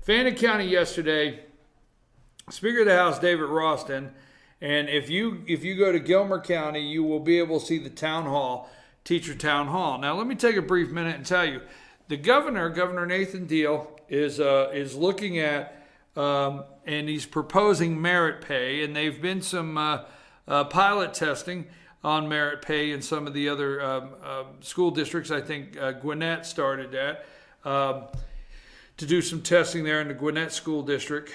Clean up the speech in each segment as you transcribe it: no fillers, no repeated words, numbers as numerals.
Fannin County yesterday, Speaker of the House David Ralston, and if you go to Gilmer County, you will be able to see the town hall, teacher town hall. Now, let me take a brief minute and tell you, the Governor Nathan Deal, is looking at and he's proposing merit pay, and they've been some pilot testing on merit pay in some of the other school districts. I think Gwinnett started that to do some testing there in the Gwinnett School District.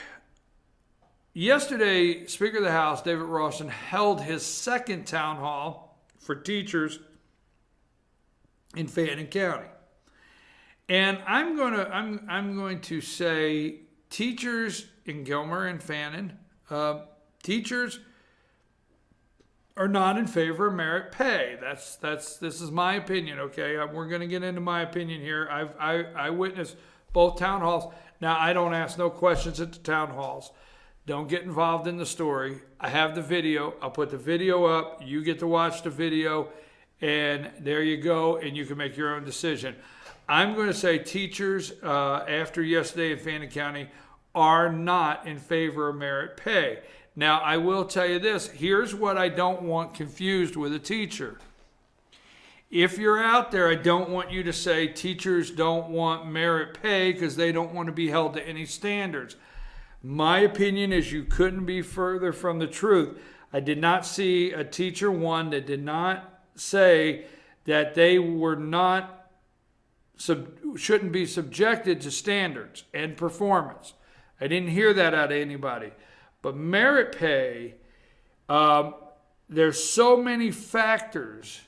Yesterday, Speaker of the House David Ralston held his second town hall for teachers in Fannin County, and I'm going to say teachers in Gilmer and Fannin, teachers are not in favor of merit pay. This is my opinion. Okay, we're going to get into my opinion here. I witnessed both town halls. Now, I don't ask no questions at the town halls. Don't get involved in the story. I have the video. I'll put the video up. You get to watch the video, and there you go, and you can make your own decision. I'm going to say teachers, after yesterday in Fannin County, are not in favor of merit pay. Now, I will tell you this. Here's what I don't want confused with a teacher. If you're out there, I don't want you to say teachers don't want merit pay because they don't want to be held to any standards. My opinion is you couldn't be further from the truth. I did not see a teacher, one, that did not say that they were not, shouldn't be subjected to standards and performance. I didn't hear that out of anybody. But merit pay, there's so many factors.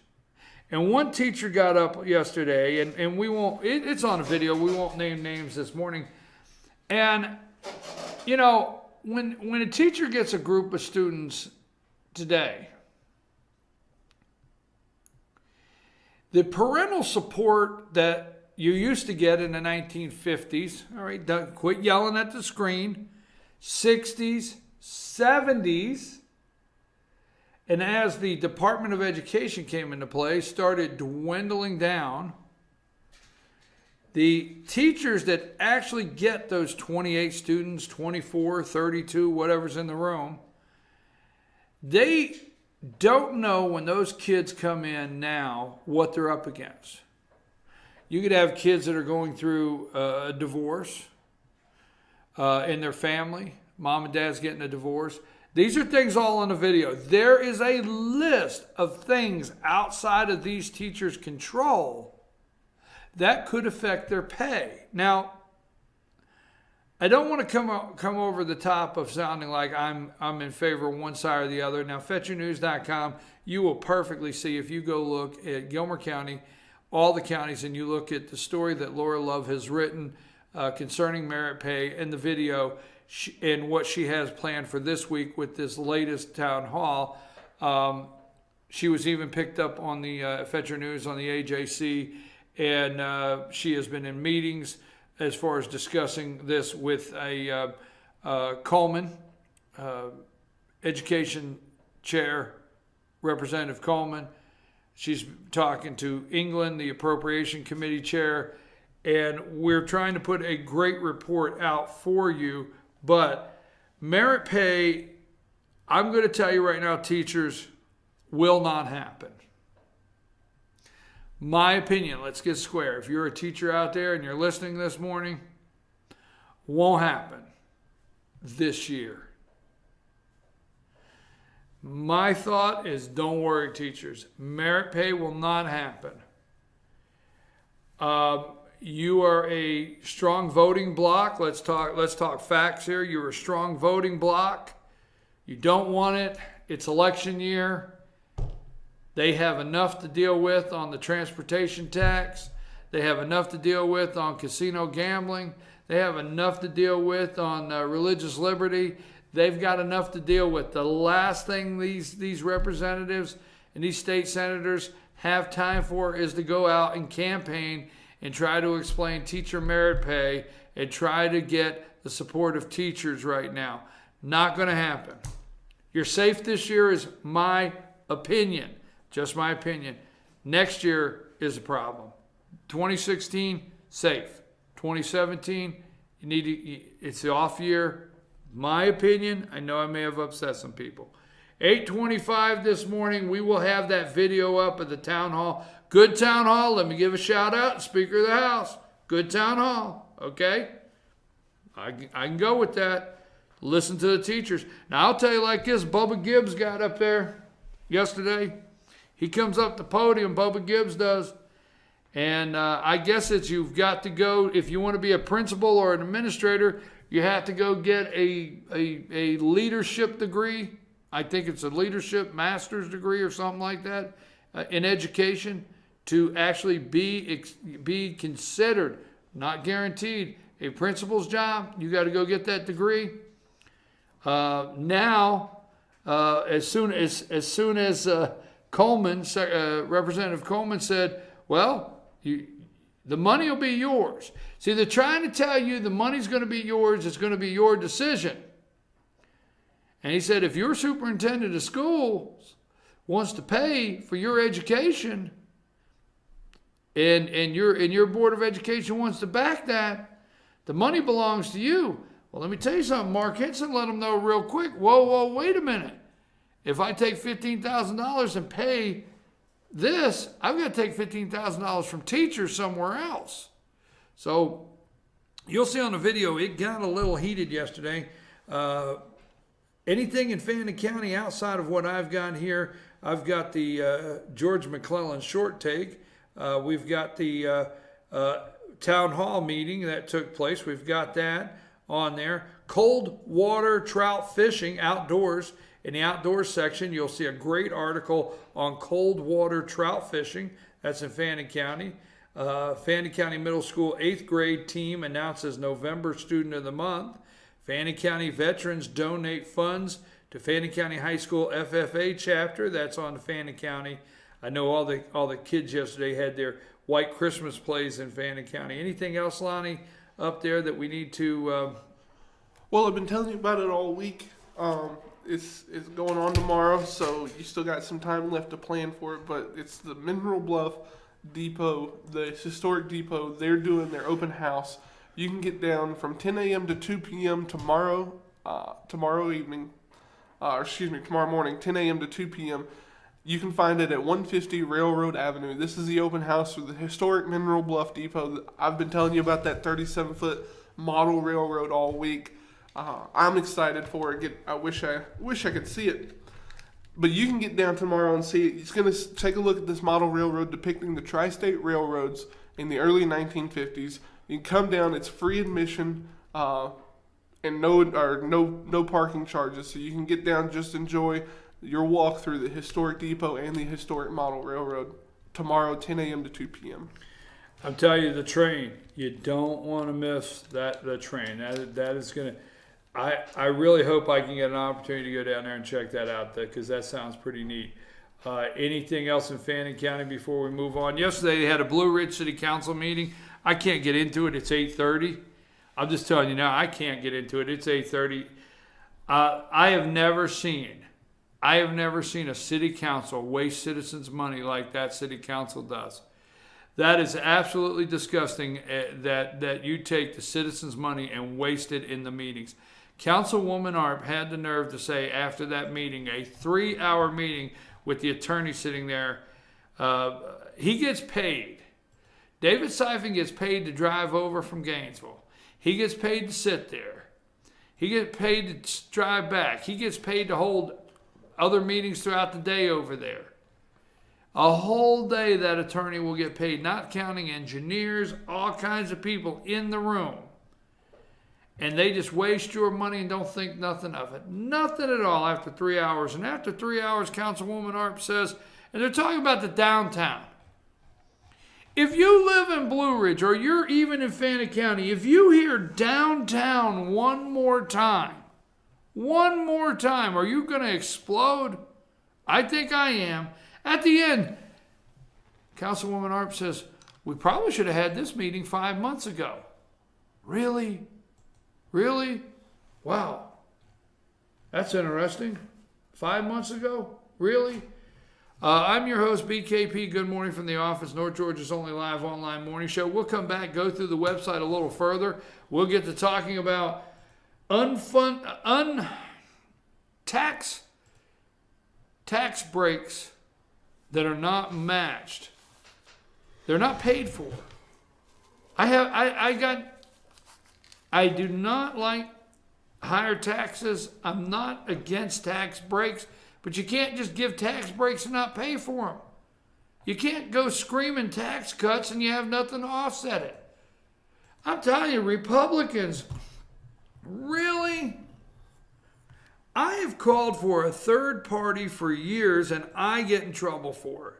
And one teacher got up yesterday, and we won't, it's on a video, we won't name names this morning. And, you know, when a teacher gets a group of students today, the parental support that you used to get in the 1950s, all right, quit yelling at the screen, 60s, 70s, and as the Department of Education came into play, started dwindling down, the teachers that actually get those 28 students, 24, 32, whatever's in the room, they don't know when those kids come in now what they're up against. You could have kids that are going through a divorce in their family. Mom and dad's getting a divorce. These are things all in the video. There is a list of things outside of these teachers' control that could affect their pay. Now, I don't want to come over the top of sounding like I'm in favor of one side or the other. Now, FetcherNews.com, you will perfectly see if you go look at Gilmer County, all the counties, and you look at the story that Laura Love has written concerning merit pay and the video and what she has planned for this week with this latest town hall. She was even picked up on the Fetcher News on the AJC, and she has been in meetings as far as discussing this with a Coleman, education chair, Representative Coleman. She's talking to England, the appropriation committee chair, and we're trying to put a great report out for you. But merit pay, I'm going to tell you right now, teachers, will not happen. My opinion, let's get square. If you're a teacher out there and you're listening this morning, won't happen this year. My thought is, don't worry, teachers. Merit pay will not happen. You are a strong voting bloc. Let's talk facts here. You're a strong voting bloc. You don't want it. It's election year. They have enough to deal with on the transportation tax. They have enough to deal with on casino gambling. They have enough to deal with on religious liberty. They've got enough to deal with. The last thing these representatives and these state senators have time for is to go out and campaign and try to explain teacher merit pay and try to get the support of teachers right now. Not going to happen. You're safe this year is my opinion. Just my opinion. Next year is a problem. 2016, safe. 2017, It's the off year. My opinion, I know I may have upset some people. 8:25 this morning, we will have that video up at the town hall. Good town hall. Let me give a shout out. Speaker of the House. Good town hall. Okay? I can go with that. Listen to the teachers. Now, I'll tell you like this. Bubba Gibbs got up there yesterday. He comes up the podium, Bubba Gibbs does. And I guess it's you've got to go, if you want to be a principal or an administrator, you have to go get a leadership degree. I think it's a leadership master's degree or something like that in education to actually be considered, not guaranteed, a principal's job. You got to go get that degree. Now, as soon as Coleman, Representative Coleman said, well, the money will be yours. See, they're trying to tell you the money's going to be yours. It's going to be your decision. And he said, if your superintendent of schools wants to pay for your education and your board of education wants to back that, the money belongs to you. Well, let me tell you something. Mark Henson let them know real quick. Whoa, wait a minute. If I take $15,000 and pay this, I've got to take $15,000 from teachers somewhere else. So you'll see on the video, it got a little heated yesterday. Anything in Fannin County outside of what I've got here, I've got the George McClellan short take. We've got the town hall meeting that took place. We've got that on there. Cold water trout fishing outdoors. In the outdoors section, you'll see a great article on cold water trout fishing. That's in Fannin County. Fannin County Middle School 8th grade team announces November Student of the Month. Fannin County veterans donate funds to Fannin County High School FFA chapter. That's on the Fannin County. I know all the kids yesterday had their white Christmas plays in Fannin County. Anything else, Lonnie, up there that we need to? Well, I've been telling you about it all week. It's going on tomorrow, so you still got some time left to plan for it. But it's the Mineral Bluff Depot, the historic depot. They're doing their open house. You can get down from 10 a.m. to 2 p.m. tomorrow morning, 10 a.m. to 2 p.m. You can find it at 150 Railroad Avenue. This is the open house for the historic Mineral Bluff Depot. I've been telling you about that 37-foot model railroad all week. I'm excited for it. I wish I could see it. But you can get down tomorrow and see it. It's going to take a look at this model railroad depicting the tri-state railroads in the early 1950s. You can come down. It's free admission and no parking charges. So you can get down, just enjoy your walk through the historic depot and the historic model railroad tomorrow, 10 a.m. to 2 p.m. I'm telling you, the train. You don't want to miss the train. That is going to. I really hope I can get an opportunity to go down there and check that out, because that sounds pretty neat. Anything else in Fannin County before we move on? Yesterday they had a Blue Ridge City Council meeting. I can't get into it. It's 8:30. I'm just telling you now, I can't get into it. It's 8:30. I have never seen a city council waste citizens' money like that city council does. That is absolutely disgusting that you take the citizens' money and waste it in the meetings. Councilwoman Arp had the nerve to say after that meeting, a 3-hour meeting with the attorney sitting there, he gets paid. David Siphon gets paid to drive over from Gainesville. He gets paid to sit there. He gets paid to drive back. He gets paid to hold other meetings throughout the day over there. A whole day that attorney will get paid, not counting engineers, all kinds of people in the room. And they just waste your money and don't think nothing of it. Nothing at all after 3 hours. And after 3 hours, Councilwoman Arp says, and they're talking about the downtown. If you live in Blue Ridge or you're even in Fannin County, if you hear downtown one more time, are you going to explode? I think I am. At the end, Councilwoman Arp says, we probably should have had this meeting 5 months ago. Really? Really? Wow. That's interesting. 5 months ago? Really? I'm your host, BKP. Good morning from the office, North Georgia's only live online morning show. We'll come back, go through the website a little further. We'll get to talking about tax breaks that are not matched. They're not paid for. I do not like higher taxes. I'm not against tax breaks, but you can't just give tax breaks and not pay for them. You can't go screaming tax cuts and you have nothing to offset it. I'm telling you, Republicans, really? I have called for a third party for years and I get in trouble for it.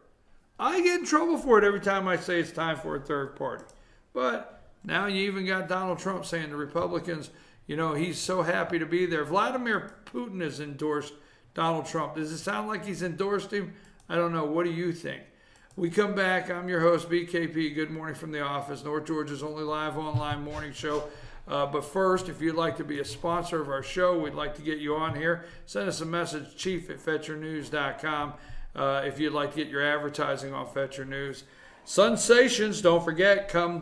I get in trouble for it every time I say it's time for a third party. But now you even got Donald Trump saying the Republicans, he's so happy to be there. Vladimir Putin has endorsed Donald Trump. Does it sound like he's endorsed him? I don't know. What do you think? We come back. I'm your host, BKP. Good morning from the office, North Georgia's only live online morning show. But first, if you'd like to be a sponsor of our show, we'd like to get you on here. Send us a message, chief@fetchernews.com, if you'd like to get your advertising on Fetcher News. Sensations, don't forget, come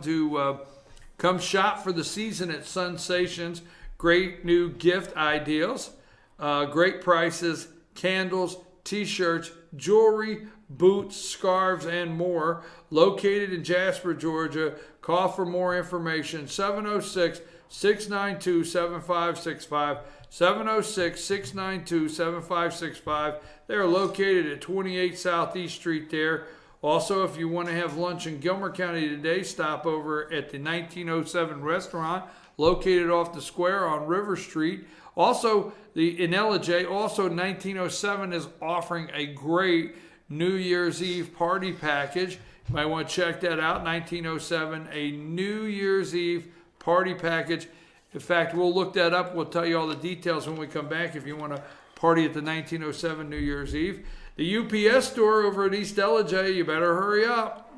shop for the season at Sensations. Great new gift ideas, great prices, candles, t-shirts, jewelry, boots, scarves, and more. Located in Jasper, Georgia. Call for more information, 706-692-7565, 706-692-7565. They are located at 28 Southeast Street there. Also, if you want to have lunch in Gilmer County today, stop over at the 1907 restaurant located off the square on River Street. Also, in LJ, also 1907 is offering a great New Year's Eve party package. You might want to check that out, 1907, a New Year's Eve party package. In fact, we'll look that up. We'll tell you all the details when we come back if you want to party at the 1907 New Year's Eve. The UPS store over at East LJ, you better hurry up.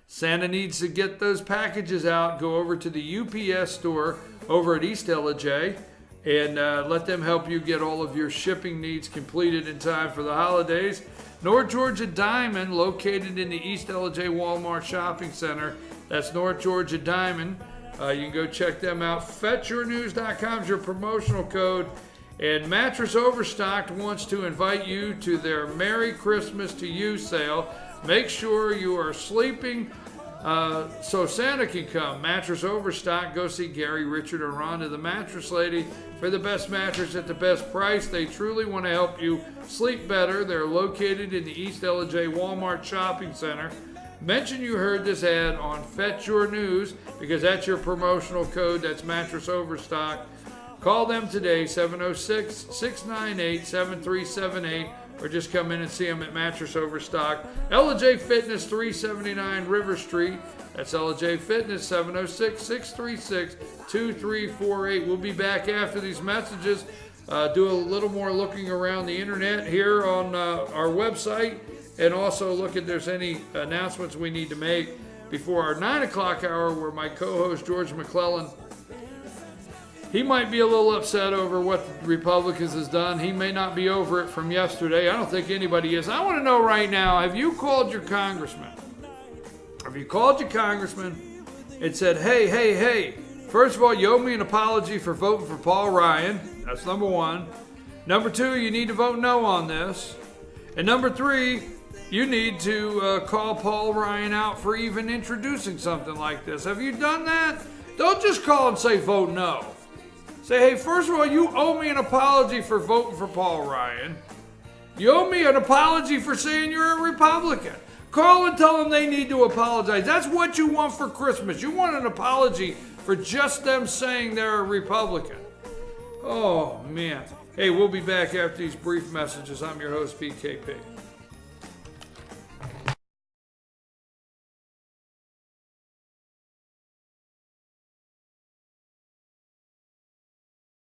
Santa needs to get those packages out. Go over to the UPS store over at East LJ and let them help you get all of your shipping needs completed in time for the holidays. North Georgia Diamond, located in the East LJ Walmart Shopping Center. That's North Georgia Diamond. You can go check them out. FetcherNews.com is your promotional code. And Mattress Overstocked wants to invite you to their Merry Christmas to You sale. Make sure you are sleeping so Santa can come. Mattress Overstock. Go see Gary, Richard, or Rhonda, the mattress lady, for the best mattress at the best price. They truly want to help you sleep better. They're located in the East LJ Walmart Shopping Center. Mention you heard this ad on Fetch Your News because that's your promotional code. That's Mattress Overstock. Call them today, 706-698-7378, or just come in and see them at Mattress Overstock. LJ Fitness, 379 River Street. That's LJ Fitness, 706-636-2348. We'll be back after these messages. Do a little more looking around the internet here on our website, and also look if there's any announcements we need to make before our 9 o'clock hour, where my co-host George McClellan, he might be a little upset over what the Republicans has done. He may not be over it from yesterday. I don't think anybody is. I want to know right now, have you called your congressman? Have you called your congressman and said, hey, first of all, you owe me an apology for voting for Paul Ryan. That's number one. Number two, you need to vote no on this. And number three, you need to call Paul Ryan out for even introducing something like this. Have you done that? Don't just call and say vote no. Say, hey, first of all, you owe me an apology for voting for Paul Ryan. You owe me an apology for saying you're a Republican. Call and tell them they need to apologize. That's what you want for Christmas. You want an apology for just them saying they're a Republican. Oh, man. Hey, we'll be back after these brief messages. I'm your host, BKP.